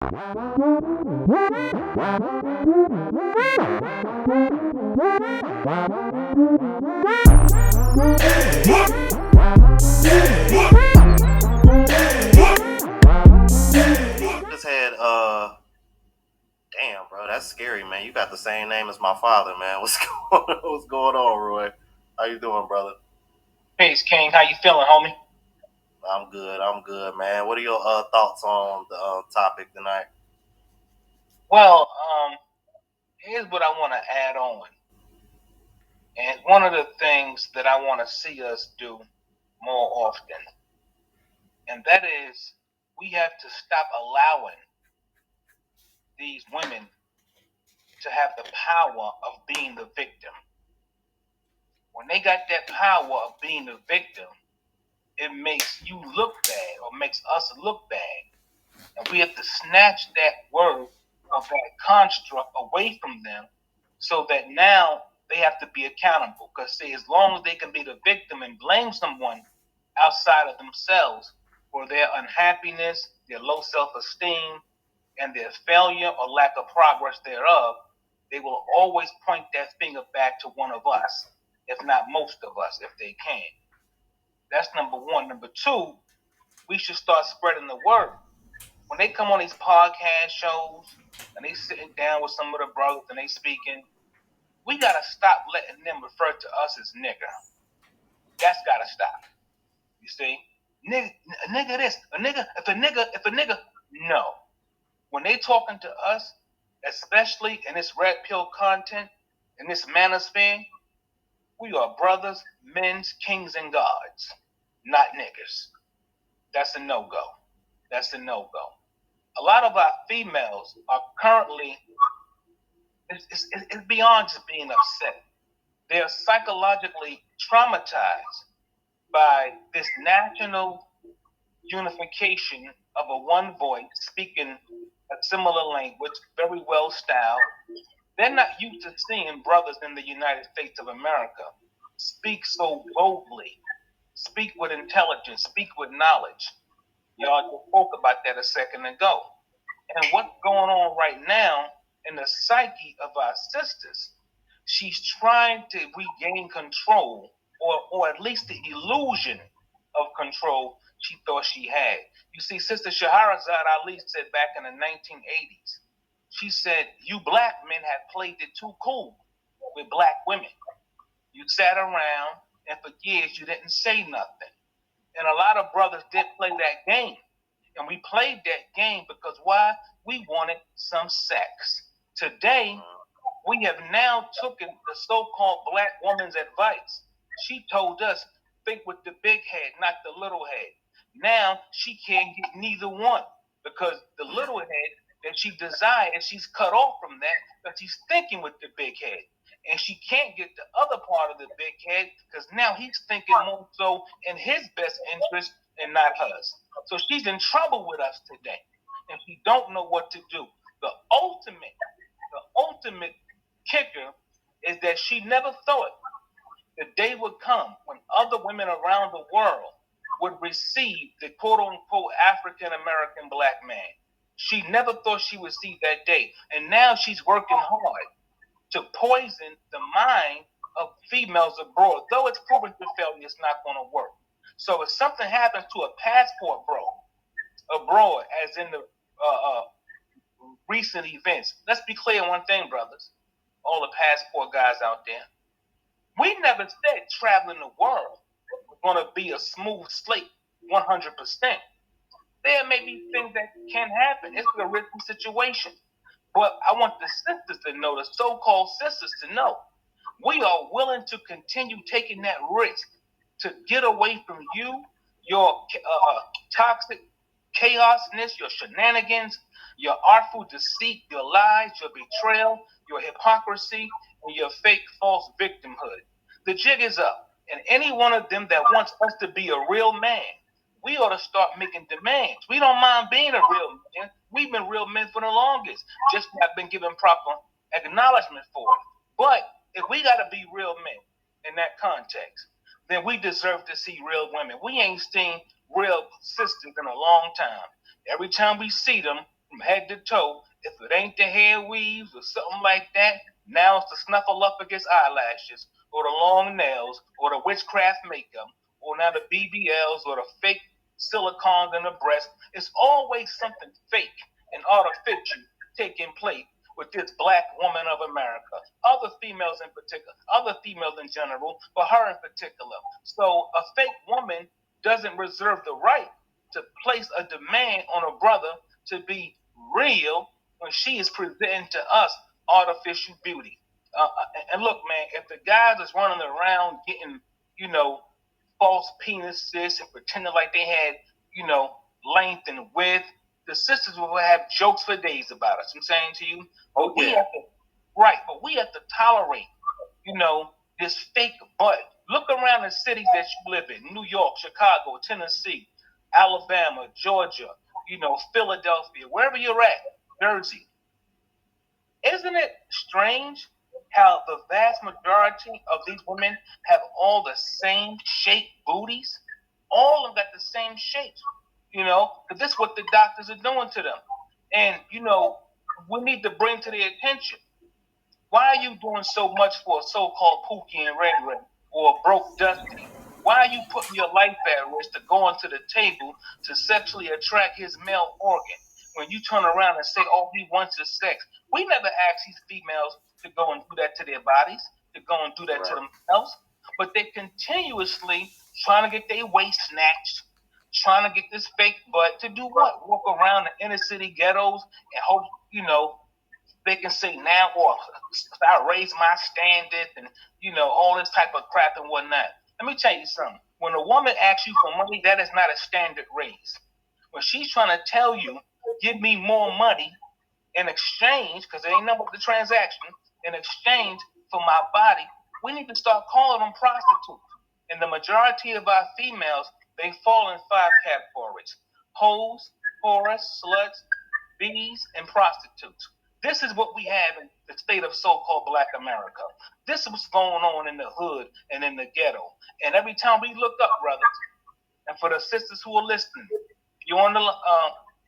Just had damn, bro, that's scary, man. You got the same name as my father, man. What's going on, Roy? How you doing, brother? Peace, King. How you feeling, homie? I'm good. I'm good, man. What are your thoughts on the topic tonight? Well, here's what I want to add on. And one of the things that I want to see us do more often, and that is we have to stop allowing these women to have the power of being the victim. When they got that power of being the victim, it makes you look bad or makes us look bad. And we have to snatch that word of that construct away from them so that now they have to be accountable. Because, see, as long as they can be the victim and blame someone outside of themselves for their unhappiness, their low self esteem, and their failure or lack of progress thereof, they will always point that finger back to one of us, if not most of us, if they can. That's number one. Number two, we should start spreading the word. When they come on these podcast shows and they sitting down with some of the brothers and they speaking, we gotta stop letting them refer to us as nigger. That's gotta stop. You see, nigga this, if a nigga. No. When they talking to us, especially in this red pill content, in this manosphere, we are brothers, men's, kings, and gods, not niggers. That's a no-go. That's a no-go. A lot of our females are currently, it's beyond just being upset. They're psychologically traumatized by this national unification of a one voice speaking a similar language, very well styled. They're not used to seeing brothers in the United States of America speak so boldly, speak with intelligence, speak with knowledge. Y'all just spoke about that a second ago. And what's going on right now in the psyche of our sisters, she's trying to regain control, or at least the illusion of control she thought she had. You see, Sister Shahrazad Ali said back in the 1980s, she said, you black men have played it too cool with black women. You sat around and for years you didn't say nothing. And a lot of brothers did play that game. And we played that game because why? We wanted some sex. Today, we have now taken the so-called black woman's advice. She told us, think with the big head, not the little head. Now, she can't get neither one because the little head that she desires, she's cut off from that because she's thinking with the big head. And she can't get the other part of the big head because now he's thinking more so in his best interest and not hers. So she's in trouble with us today, and she don't know what to do. The ultimate kicker is that she never thought the day would come when other women around the world would receive the quote unquote African American black man. She never thought she would see that day. And now she's working hard to poison the mind of females abroad. Though it's proven to failure, it's not going to work. So if something happens to a passport bro abroad, as in the recent events, let's be clear on one thing, brothers, all the passport guys out there. We never said traveling the world was going to be a smooth slate 100%. There may be things that can happen. It's a risky situation. But I want the sisters to know, the so-called sisters to know, we are willing to continue taking that risk to get away from you, your toxic chaosness, your shenanigans, your artful deceit, your lies, your betrayal, your hypocrisy, and your fake false victimhood. The jig is up. And any one of them that wants us to be a real man, we ought to start making demands. We don't mind being a real man. We've been real men for the longest, just not been given proper acknowledgement for it. But if we got to be real men in that context, then we deserve to see real women. We ain't seen real sisters in a long time. Every time we see them, from head to toe. If it ain't the hair weaves or something like that, now it's the snuffle up against eyelashes, or the long nails, or the witchcraft makeup, or now the BBLs, or the fake silicone in the breast. It's always something fake and artificial taking place with this black woman of America. Other females in particular, other females in general, but her in particular. So a fake woman doesn't reserve the right to place a demand on a brother to be real when she is presenting to us artificial beauty. And look, man, if the guys is running around getting, you know, false penises and pretending like they had, you know, length and width, the sisters will have jokes for days about us. I'm saying to you, but we have to, right, but we have to tolerate, you know, this fake butt. Look around the cities that you live in: New York, Chicago, Tennessee, Alabama, Georgia, you know, Philadelphia, wherever you're at, Jersey. Isn't it strange how the vast majority of these women have all the same shaped booties? All of them got the same shapes, you know, because this is what the doctors are doing to them. And, you know, we need to bring to their attention, why are you doing so much for a so-called Pookie and Red Red or a broke Dusty? Why are you putting your life at risk to go onto the table to sexually attract his male organ when you turn around and say all he wants is sex? We never ask these females to go and do that to their bodies, to go and do that to themselves, but they continuously trying to get their waist snatched, trying to get this fake butt to do what? Walk around the inner city ghettos and hope, you know, they can say now, or I raise my standards and, you know, all this type of crap and whatnot. Let me tell you something. When a woman asks you for money, that is not a standard raise. When she's trying to tell you, give me more money in exchange, because there ain't nothing but the transaction, in exchange for my body, we need to start calling them prostitutes. And the majority of our females, they fall in five categories: hoes, whores, sluts, bees, and prostitutes. This is what we have in the state of so-called Black America. This is what's going on in the hood and in the ghetto. And every time we look up, brothers, and for the sisters who are listening, you're on the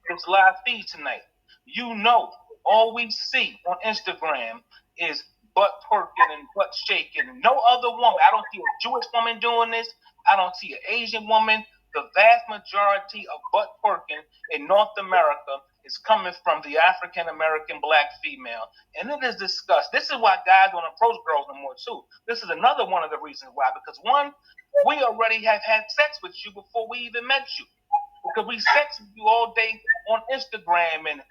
this live feed tonight. You know, all we see on Instagram is butt twerking and butt shaking. No other woman. I don't see a Jewish woman doing this. I don't see an Asian woman. The vast majority of butt twerking in North America is coming from the African American black female. And it is discussed. This is why guys don't approach girls no more, too. This is another one of the reasons why. Because one, we already have had sex with you before we even met you, because we sex with you all day on Instagram and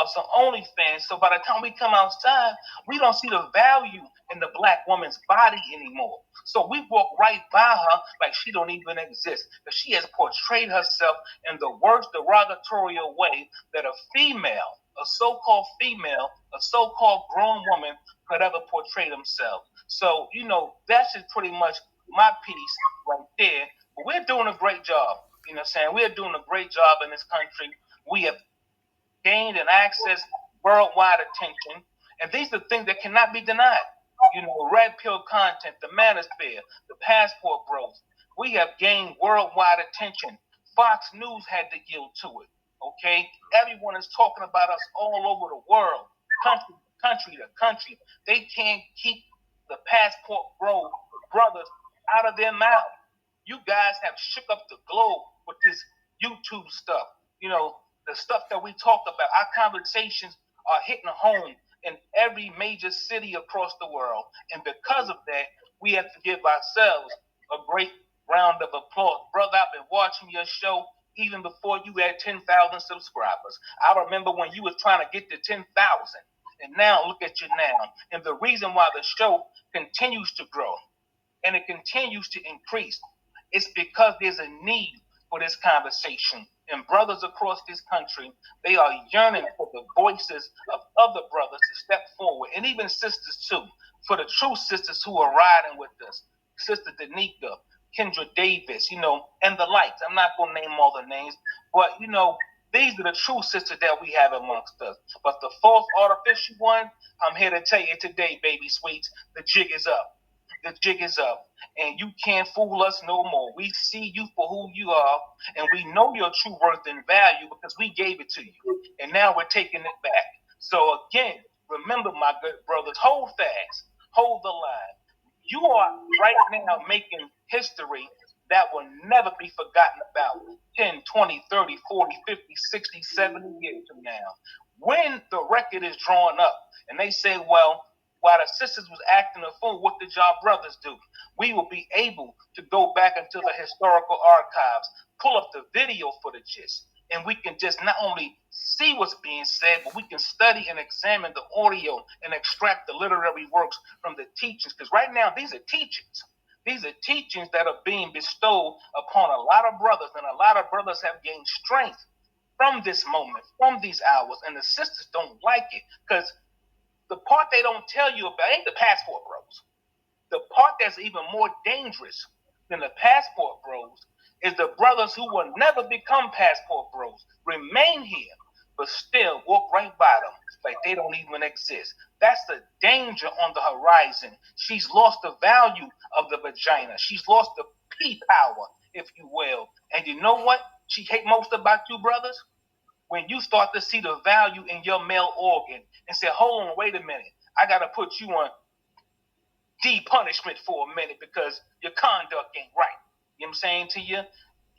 some OnlyFans. So by the time we come outside, we don't see the value in the black woman's body anymore. So we walk right by her like she don't even exist, because she has portrayed herself in the worst derogatory way that a female, a so-called female, a so-called grown woman could ever portray themselves. So, you know, that's just pretty much my piece right there. But we're doing a great job. You know what I'm saying? We're doing a great job in this country. We have gained and accessed worldwide attention. And these are things that cannot be denied. You know, red pill content, the manosphere, the passport growth. We have gained worldwide attention. Fox News had to yield to it. Okay? Everyone is talking about us all over the world, country to country. They can't keep the passport growth brothers out of their mouth. You guys have shook up the globe with this YouTube stuff. You know, the stuff that we talk about, our conversations are hitting home in every major city across the world. And because of that, we have to give ourselves a great round of applause. Brother, I've been watching your show even before you had 10,000 subscribers. I remember when you were trying to get to 10,000. And now look at you now. And the reason why the show continues to grow and it continues to increase, it's because there's a need for this conversation. And brothers across this country, they are yearning for the voices of other brothers to step forward, and even sisters too, for the true sisters who are riding with us. Sister Danica, Kendra Davis, you know, and the likes. I'm not going to name all the names, but, you know, these are the true sisters that we have amongst us. But the false artificial one, I'm here to tell you today, baby sweets, the jig is up. the jig is up, and you can't fool us no more. We see you for who you are, and we know your true worth and value because we gave it to you, and now we're taking it back. So again, remember, my good brothers, hold fast, hold the line. You are right now making history that will never be forgotten about 10, 20, 30, 40, 50, 60, 70 years from now. When the record is drawn up and they say, well, while the sisters was acting a fool, what did y'all brothers do? We will be able to go back into the historical archives, pull up the video footages, and we can just not only see what's being said, but we can study and examine the audio and extract the literary works from the teachings. Because right now, these are teachings. These are teachings that are being bestowed upon a lot of brothers, and a lot of brothers have gained strength from this moment, from these hours, and the sisters don't like it because the part they don't tell you about ain't the passport bros. The part that's even more dangerous than the passport bros is the brothers who will never become passport bros, remain here, but still walk right by them like they don't even exist. That's the danger on the horizon. She's lost the value of the vagina. She's lost the P power, if you will. And you know what she hate most about you brothers? When you start to see the value in your male organ and say, hold on, wait a minute, I got to put you on punishment for a minute because your conduct ain't right. You know what I'm saying to you?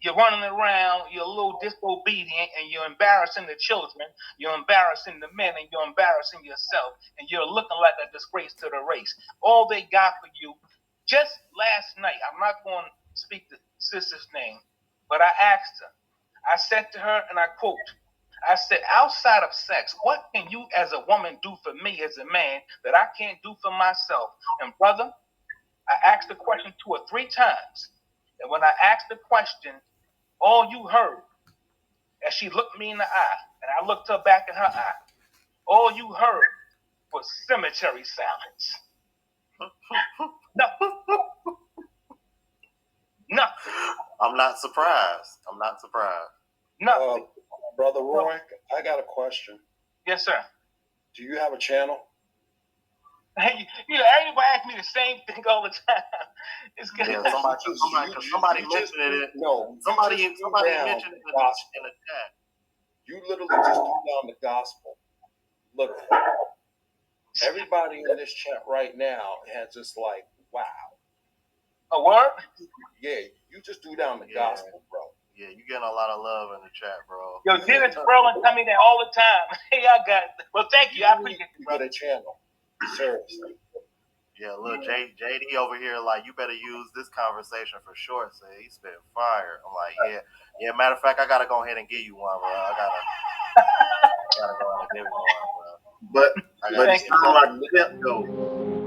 You're running around, you're a little disobedient, and you're embarrassing the children, you're embarrassing the men, and you're embarrassing yourself, and you're looking like a disgrace to the race. All they got for you, just last night, I'm not going to speak the sister's name, but I asked her, I said to her, and I quote, I said, outside of sex, what can you as a woman do for me as a man that I can't do for myself? And brother, I asked the question 2 or 3 times. And when I asked the question, all you heard as she looked me in the eye, and I looked her back in her eye, all you heard was cemetery silence. Nothing. Nothing. I'm not surprised. I'm not surprised. Nothing. Brother Roy, I got a question. Yes, sir. Do you have a channel? Hey, everybody asks me the same thing all the time. It's good. Yeah, somebody mentioned it. No, somebody mentioned it in the chat. You literally just threw down the gospel. Look, everybody in this chat right now has just like, wow. A word? Yeah, you just threw down the gospel, bro. Yeah, you getting a lot of love in the chat, bro. Yo, Dennis Berlin tell me that all the time. Hey, I got it. Well, thank you. I appreciate you, brother. Get a channel. Seriously. Yeah, look, JD over here, like, you better use this conversation for short. Say he's spit fire. I'm like, yeah. Matter of fact, I gotta go ahead and give you one, bro. I gotta go ahead and give you one, bro. But it's time our clip though.